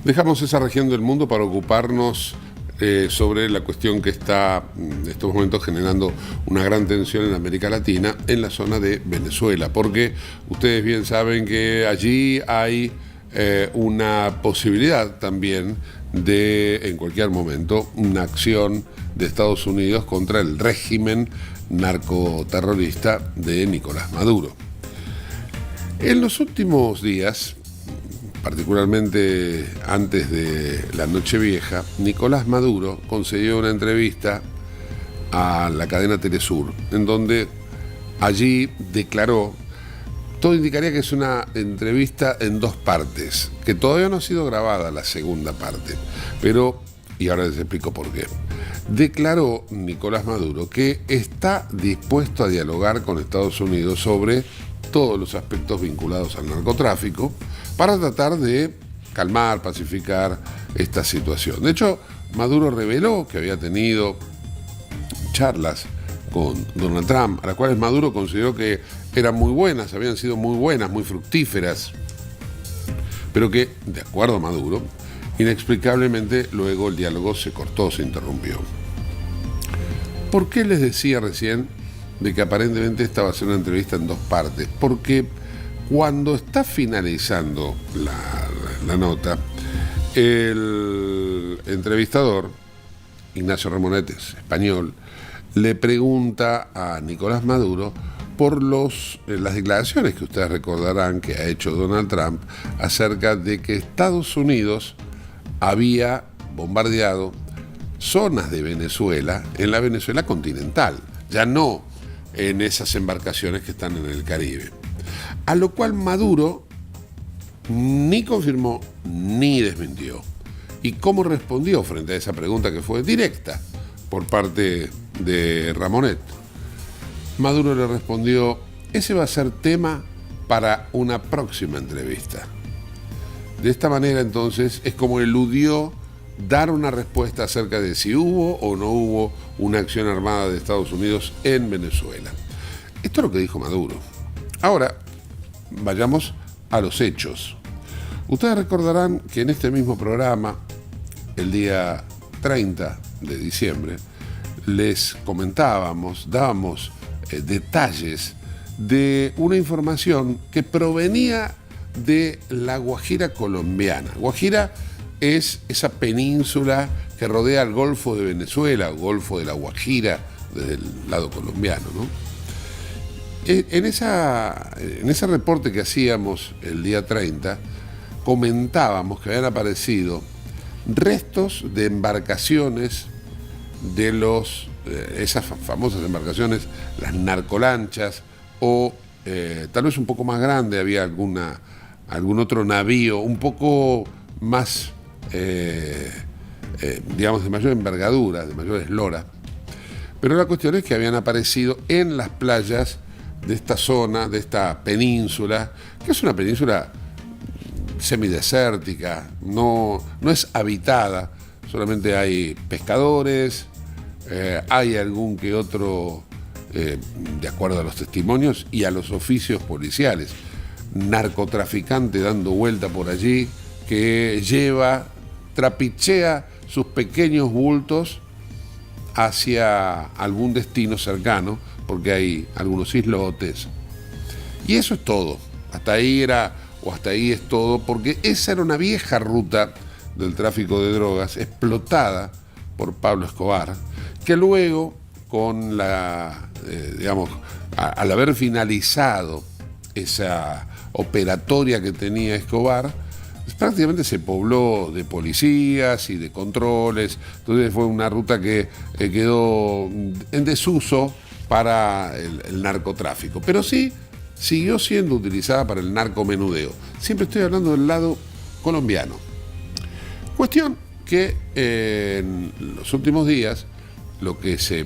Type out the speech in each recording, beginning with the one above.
Dejamos esa región del mundo para ocuparnos sobre la cuestión que está en estos momentos generando una gran tensión en América Latina, en la zona de Venezuela, porque ustedes bien saben que allí hay una posibilidad también de, en cualquier momento, una acción de Estados Unidos contra el régimen narcoterrorista de Nicolás Maduro. En los últimos días, particularmente antes de la Nochevieja, Nicolás Maduro concedió una entrevista a la cadena Telesur, en donde allí declaró, todo indicaría que es una entrevista en dos partes, que todavía no ha sido grabada la segunda parte, pero, y ahora les explico por qué, declaró Nicolás Maduro que está dispuesto a dialogar con Estados Unidos sobre todos los aspectos vinculados al narcotráfico para tratar de calmar, pacificar esta situación. De hecho, Maduro reveló que había tenido charlas con Donald Trump, a las cuales Maduro consideró que eran muy buenas, habían sido muy buenas, muy fructíferas, pero que, de acuerdo a Maduro, inexplicablemente luego el diálogo se cortó, se interrumpió. ¿Por qué les decía recién de que aparentemente esta va a ser una entrevista en dos partes? Porque cuando está finalizando la nota, el entrevistador, Ignacio Ramonetes, español, le pregunta a Nicolás Maduro por las declaraciones que ustedes recordarán que ha hecho Donald Trump acerca de que Estados Unidos había bombardeado zonas de Venezuela, en la Venezuela continental, ya no en esas embarcaciones que están en el Caribe. A lo cual Maduro ni confirmó ni desmintió. ¿Y cómo respondió frente a esa pregunta que fue directa por parte de Ramonet? Maduro le respondió: ese va a ser tema para una próxima entrevista. De esta manera, entonces, es como eludió dar una respuesta acerca de si hubo o no hubo una acción armada de Estados Unidos en Venezuela. Esto es lo que dijo Maduro. Ahora, vayamos a los hechos. Ustedes recordarán que en este mismo programa, el día 30 de diciembre, les comentábamos, dábamos detalles de una información que provenía de la Guajira colombiana. Guajira es esa península que rodea el Golfo de Venezuela, Golfo de la Guajira, desde el lado colombiano, ¿no? En ese reporte que hacíamos el día 30, comentábamos que habían aparecido restos de embarcaciones de esas famosas embarcaciones, las narcolanchas, o tal vez un poco más grande, había algún otro navío un poco más, digamos, de mayor envergadura, de mayor eslora. Pero la cuestión es que habían aparecido en las playas de esta zona, de esta península, que es una península semidesértica, no es habitada, solamente hay pescadores, hay algún que otro, de acuerdo a los testimonios y a los oficios policiales, narcotraficante dando vuelta por allí, que trapichea sus pequeños bultos hacia algún destino cercano, porque hay algunos islotes. Y eso es todo. Hasta ahí es todo, porque esa era una vieja ruta del tráfico de drogas explotada por Pablo Escobar, que luego, con al haber finalizado esa operatoria que tenía Escobar, prácticamente se pobló de policías y de controles. Entonces fue una ruta que quedó en desuso para el narcotráfico, pero sí siguió siendo utilizada para el narcomenudeo. Siempre estoy hablando del lado colombiano. Cuestión que en los últimos días lo que se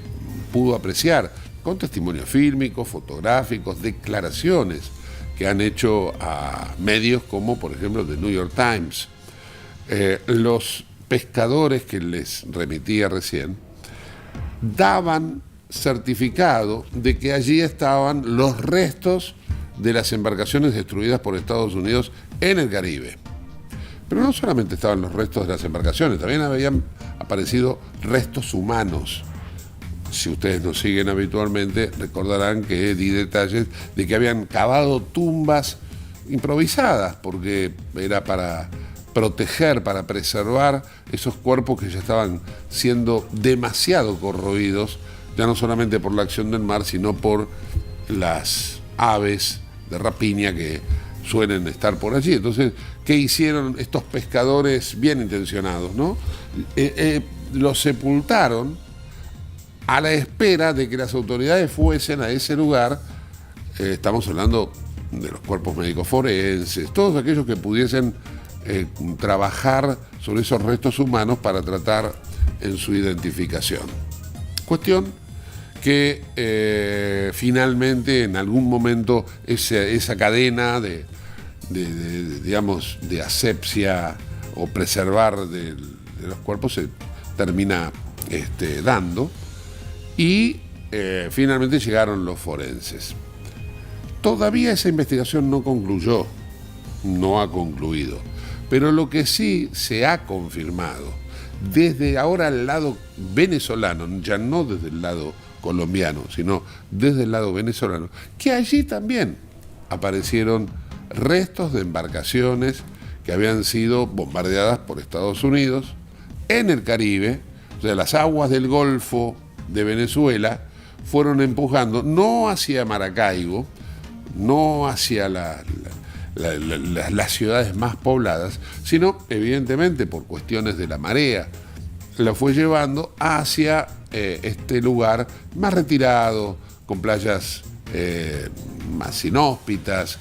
pudo apreciar con testimonios fílmicos, fotográficos, declaraciones que han hecho a medios como, por ejemplo, The New York Times, los pescadores que les remitía recién, daban certificado de que allí estaban los restos de las embarcaciones destruidas por Estados Unidos en el Caribe. Pero no solamente estaban los restos de las embarcaciones, también habían aparecido restos humanos. Si ustedes nos siguen habitualmente, recordarán que di detalles de que habían cavado tumbas improvisadas, porque era para proteger, para preservar esos cuerpos que ya estaban siendo demasiado corroídos, ya no solamente por la acción del mar, sino por las aves de rapiña que suelen estar por allí. Entonces, ¿qué hicieron estos pescadores bien intencionados, no? Los sepultaron a la espera de que las autoridades fuesen a ese lugar. Estamos hablando de los cuerpos médicos forenses, todos aquellos que pudiesen trabajar sobre esos restos humanos para tratar en su identificación. Cuestión que finalmente en algún momento esa cadena digamos, de asepsia o preservar de los cuerpos se termina dando, y finalmente llegaron los forenses. Todavía esa investigación no concluyó, no ha concluido, pero lo que sí se ha confirmado desde ahora al lado venezolano, ya no desde el lado colombiano, sino desde el lado venezolano, que allí también aparecieron restos de embarcaciones que habían sido bombardeadas por Estados Unidos en el Caribe. O sea, las aguas del Golfo de Venezuela fueron empujando no hacia Maracaibo, no hacia las ciudades más pobladas, sino evidentemente por cuestiones de la marea, la fue llevando hacia este lugar más retirado, con playas más inhóspitas,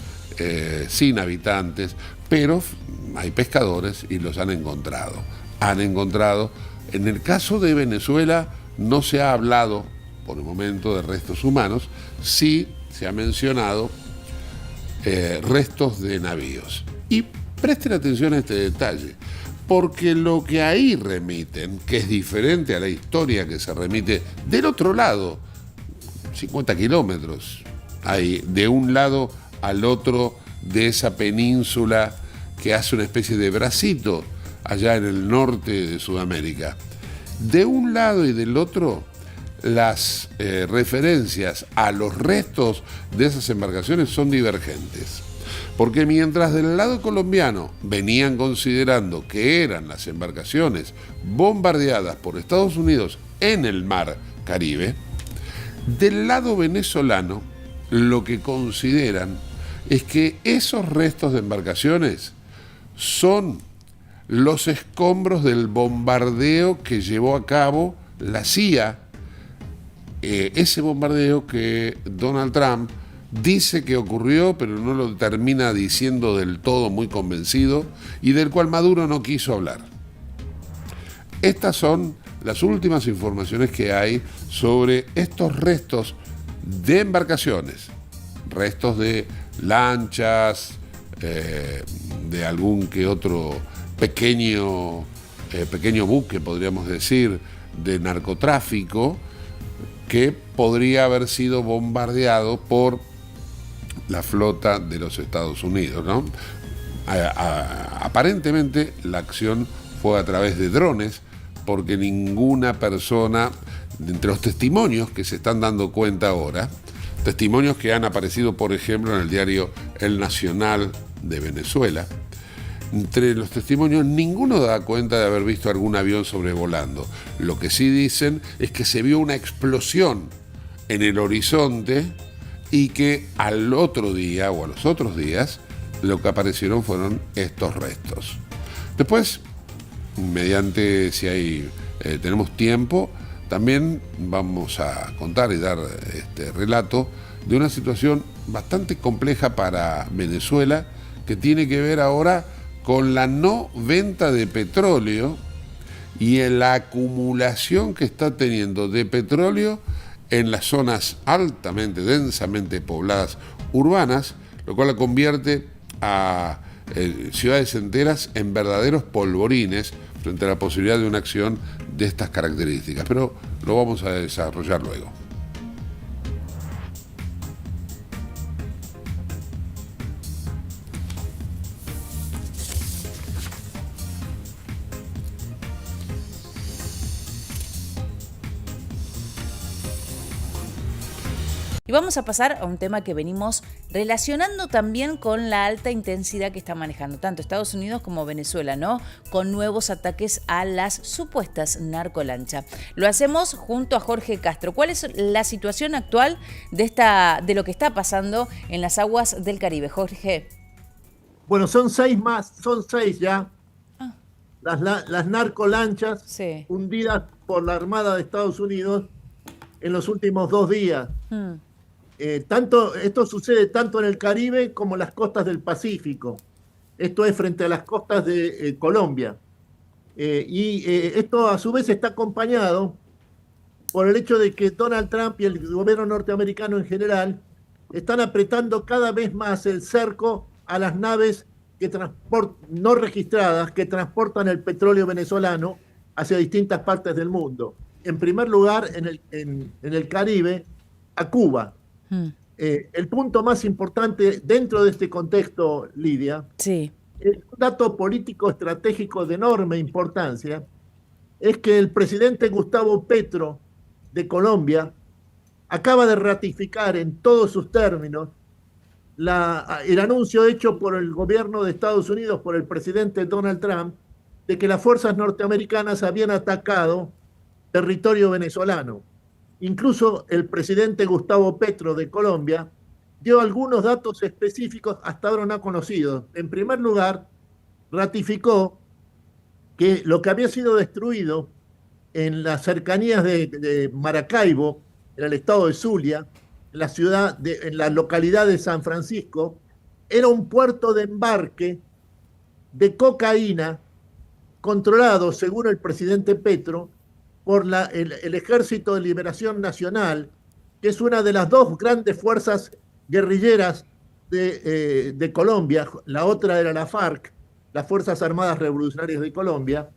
sin habitantes, pero hay pescadores y los han encontrado. En el caso de Venezuela no se ha hablado por el momento de restos humanos, sí se ha mencionado restos de navíos. Y presten atención a este detalle, porque lo que ahí remiten, que es diferente a la historia que se remite del otro lado, 50 kilómetros, hay de un lado al otro de esa península que hace una especie de bracito allá en el norte de Sudamérica. De un lado y del otro, las referencias a los restos de esas embarcaciones son divergentes. Porque mientras del lado colombiano venían considerando que eran las embarcaciones bombardeadas por Estados Unidos en el mar Caribe, del lado venezolano lo que consideran es que esos restos de embarcaciones son los escombros del bombardeo que llevó a cabo la CIA, ese bombardeo que Donald Trump dice que ocurrió, pero no lo termina diciendo del todo muy convencido, y del cual Maduro no quiso hablar. Estas son las últimas informaciones que hay sobre estos restos de embarcaciones, restos de lanchas, de algún que otro pequeño buque, podríamos decir, de narcotráfico, que podría haber sido bombardeado por la flota de los Estados Unidos, ¿no? Aparentemente la acción fue a través de drones, porque ninguna persona, entre los testimonios que se están dando cuenta ahora, testimonios que han aparecido, por ejemplo, en el diario El Nacional de Venezuela, entre los testimonios ninguno da cuenta de haber visto algún avión sobrevolando. Lo que sí dicen es que se vio una explosión en el horizonte y que al otro día o a los otros días lo que aparecieron fueron estos restos. Después, mediante, si tenemos tiempo, también vamos a contar y dar este relato de una situación bastante compleja para Venezuela, que tiene que ver ahora con la no venta de petróleo y en la acumulación que está teniendo de petróleo en las zonas altamente, densamente pobladas urbanas, lo cual la convierte a ciudades enteras en verdaderos polvorines frente a la posibilidad de una acción de estas características. Pero lo vamos a desarrollar luego. Y vamos a pasar a un tema que venimos relacionando también con la alta intensidad que está manejando tanto Estados Unidos como Venezuela, ¿no? Con nuevos ataques a las supuestas narcolanchas. Lo hacemos junto a Jorge Castro. ¿Cuál es la situación actual de lo que está pasando en las aguas del Caribe, Jorge? Bueno, son seis ya las narcolanchas hundidas por la Armada de Estados Unidos en los últimos 2 días. Esto sucede tanto en el Caribe como en las costas del Pacífico. Esto es frente a las costas de Colombia. Esto a su vez está acompañado por el hecho de que Donald Trump y el gobierno norteamericano en general están apretando cada vez más el cerco a las naves no registradas que transportan el petróleo venezolano hacia distintas partes del mundo. En primer lugar, en el Caribe, a Cuba. El punto más importante dentro de este contexto, Lidia, un dato político estratégico de enorme importancia, es que el presidente Gustavo Petro de Colombia acaba de ratificar en todos sus términos el anuncio hecho por el gobierno de Estados Unidos, por el presidente Donald Trump, de que las fuerzas norteamericanas habían atacado territorio venezolano. Incluso el presidente Gustavo Petro de Colombia dio algunos datos específicos hasta ahora no conocidos. En primer lugar, ratificó que lo que había sido destruido en las cercanías de Maracaibo, en el estado de Zulia, en la localidad de San Francisco, era un puerto de embarque de cocaína controlado, según el presidente Petro, por el Ejército de Liberación Nacional, que es una de las 2 grandes fuerzas guerrilleras de Colombia. La otra era la FARC, las Fuerzas Armadas Revolucionarias de Colombia.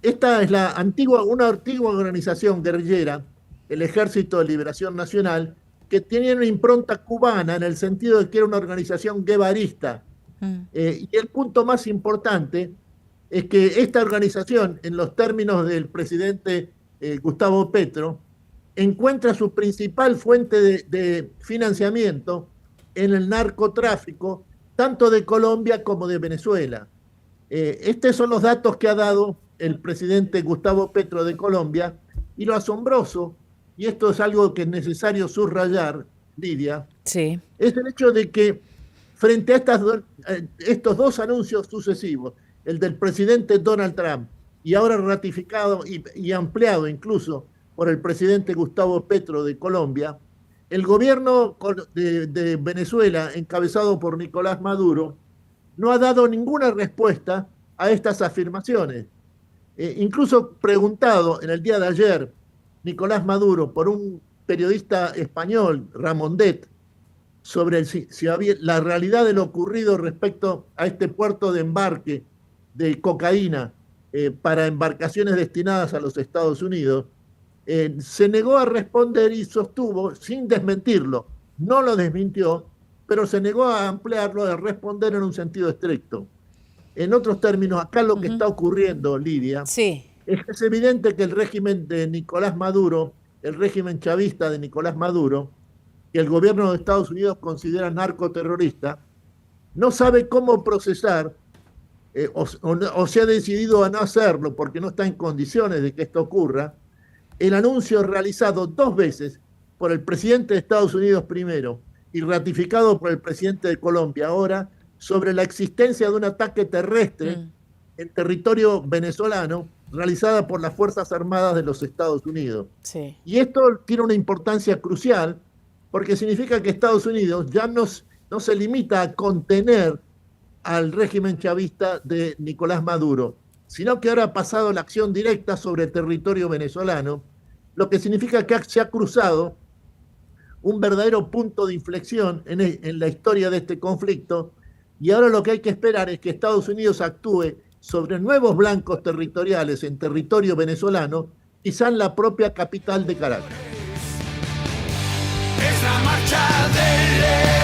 Esta es una antigua organización guerrillera, el Ejército de Liberación Nacional, que tenía una impronta cubana en el sentido de que era una organización guevarista. Y el punto más importante es que esta organización, en los términos del presidente Gustavo Petro, encuentra su principal fuente de financiamiento en el narcotráfico, tanto de Colombia como de Venezuela. Estos son los datos que ha dado el presidente Gustavo Petro de Colombia, y lo asombroso, y esto es algo que es necesario subrayar, Lidia, es el hecho de que frente a estos 2 anuncios sucesivos, el del presidente Donald Trump y ahora ratificado y ampliado incluso por el presidente Gustavo Petro de Colombia, el gobierno de Venezuela, encabezado por Nicolás Maduro, no ha dado ninguna respuesta a estas afirmaciones. Incluso preguntado en el día de ayer, Nicolás Maduro, por un periodista español, Ramondet, sobre la realidad de lo ocurrido respecto a este puerto de embarque de cocaína para embarcaciones destinadas a los Estados Unidos, se negó a responder y sostuvo, sin desmentirlo, no lo desmintió, pero se negó a ampliarlo, a responder en un sentido estricto. En otros términos, acá lo que está ocurriendo, Lidia, es evidente que el régimen de Nicolás Maduro, el régimen chavista de Nicolás Maduro, que el gobierno de Estados Unidos considera narcoterrorista, no sabe cómo procesar, o se ha decidido a no hacerlo porque no está en condiciones de que esto ocurra, el anuncio realizado 2 veces por el presidente de Estados Unidos primero y ratificado por el presidente de Colombia ahora, sobre la existencia de un ataque terrestre en territorio venezolano realizada por las Fuerzas Armadas de los Estados Unidos. Y esto tiene una importancia crucial porque significa que Estados Unidos ya no se limita a contener al régimen chavista de Nicolás Maduro, sino que ahora ha pasado a la acción directa sobre el territorio venezolano, lo que significa que se ha cruzado un verdadero punto de inflexión en la historia de este conflicto, y ahora lo que hay que esperar es que Estados Unidos actúe sobre nuevos blancos territoriales en territorio venezolano, quizá en la propia capital de Caracas. Es la marcha del